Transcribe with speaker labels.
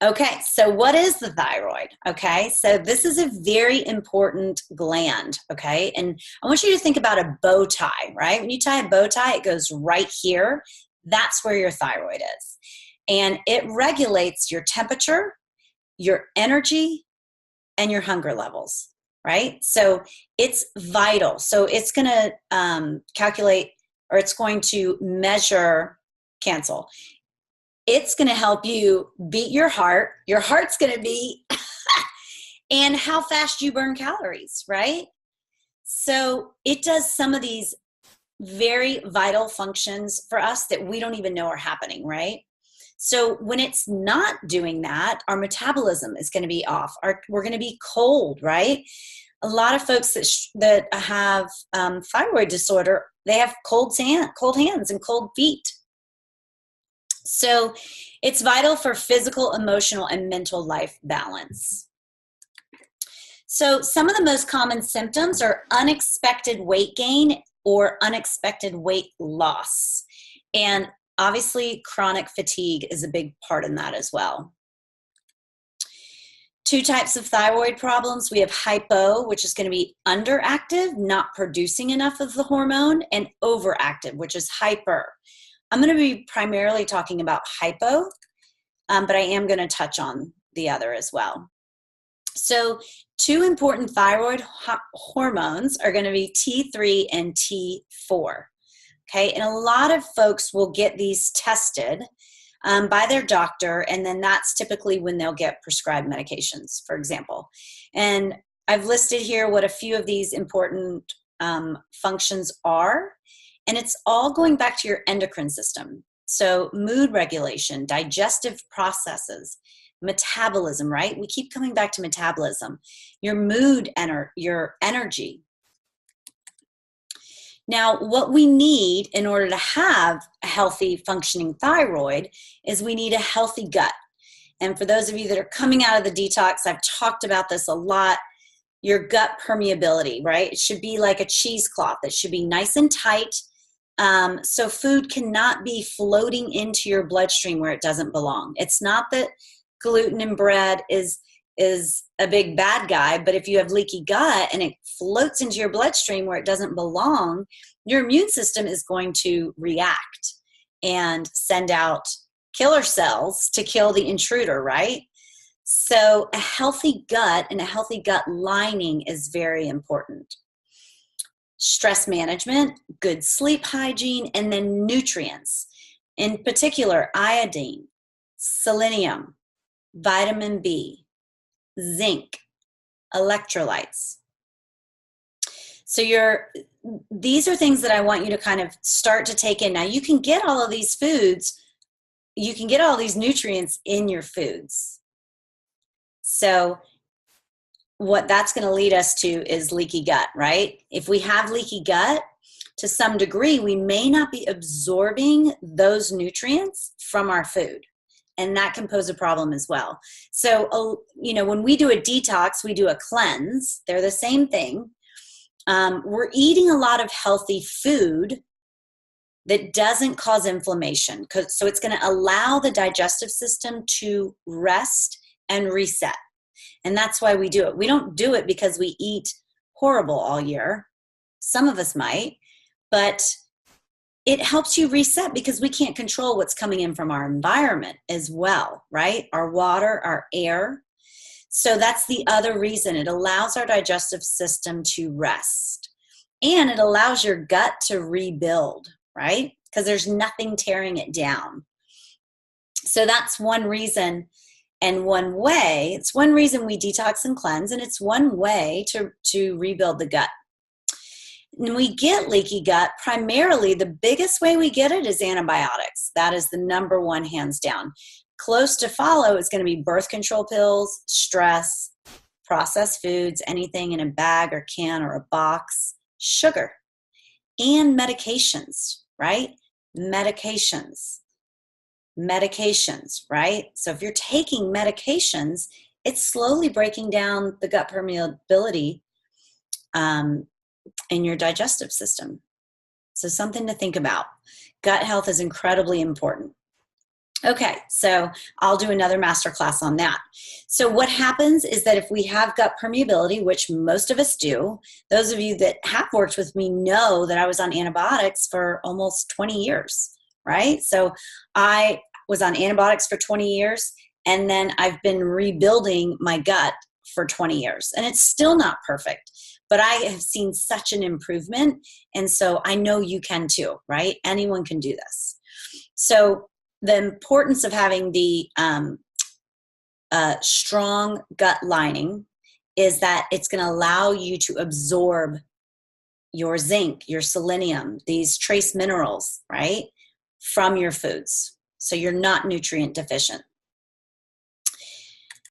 Speaker 1: Okay, so what is the thyroid? Okay, so this is a very important gland. Okay, and I want you to think about a bow tie, right? When you tie a bow tie, it goes right here. That's where your thyroid is. And it regulates your temperature, your energy, and your hunger levels, right? So it's vital. So it's going to calculate, or it's going to measure, cancel. It's going to help you beat your heart. Your heart's going to beat, and how fast you burn calories, right? So it does some of these very vital functions for us that we don't even know are happening, right? So when it's not doing that, our metabolism is going to be off. We're going to be cold, right? A lot of folks that have thyroid disorder, they have cold hands and cold feet. So it's vital for physical, emotional, and mental life balance. So some of the most common symptoms are unexpected weight gain or unexpected weight loss. And obviously, chronic fatigue is a big part in that as well. Two types of thyroid problems. We have hypo, which is going to be underactive, not producing enough of the hormone, and overactive, which is hyper. I'm going to be primarily talking about hypo, but I am going to touch on the other as well. So two important thyroid hormones are going to be T3 and T4. Okay, and a lot of folks will get these tested by their doctor, and then that's typically when they'll get prescribed medications, for example. And I've listed here what a few of these important functions are, and it's all going back to your endocrine system. So mood regulation, digestive processes, metabolism, right? We keep coming back to metabolism, your mood, your energy. Now, what we need in order to have a healthy functioning thyroid is we need a healthy gut. And for those of you that are coming out of the detox, I've talked about this a lot, your gut permeability, right? It should be like a cheesecloth. It should be nice and tight. So food cannot be floating into your bloodstream where it doesn't belong. It's not that gluten in bread is a big bad guy, but if you have leaky gut and it floats into your bloodstream where it doesn't belong, your immune system is going to react and send out killer cells to kill the intruder, right? So a healthy gut and a healthy gut lining is very important. Stress management, good sleep hygiene, and then nutrients. In particular, iodine, selenium, vitamin B, zinc, electrolytes. So these are things that I want you to kind of start to take in. Now you can get all of these foods, you can get all these nutrients in your foods. So what that's going to lead us to is leaky gut, right? If we have leaky gut, to some degree, we may not be absorbing those nutrients from our food. And that can pose a problem as well. So, when we do a detox, we do a cleanse. They're the same thing. We're eating a lot of healthy food that doesn't cause inflammation. So it's going to allow the digestive system to rest and reset. And that's why we do it. We don't do it because we eat horrible all year. Some of us might, but it helps you reset because we can't control what's coming in from our environment as well, right? Our water, our air. So that's the other reason. It allows our digestive system to rest. And it allows your gut to rebuild, right? Because there's nothing tearing it down. So that's one reason and one way. It's one reason we detox and cleanse, and it's one way to rebuild the gut. When we get leaky gut, primarily the biggest way we get it is antibiotics. That is the number one, hands down. Close to follow is going to be birth control pills, stress, processed foods, anything in a bag or can or a box, sugar, and medications, right? Medications, right? So if you're taking medications, it's slowly breaking down the gut permeability in your digestive system. So something to think about. Gut health is incredibly important. Okay, so I'll do another masterclass on that. So what happens is that if we have gut permeability, which most of us do, those of you that have worked with me know that I was on antibiotics for almost 20 years, right? So I was on antibiotics for 20 years, and then I've been rebuilding my gut for 20 years. And it's still not perfect, but I have seen such an improvement. And so I know you can too, right? Anyone can do this. So the importance of having the strong gut lining is that it's going to allow you to absorb your zinc, your selenium, these trace minerals, right, from your foods. So you're not nutrient deficient.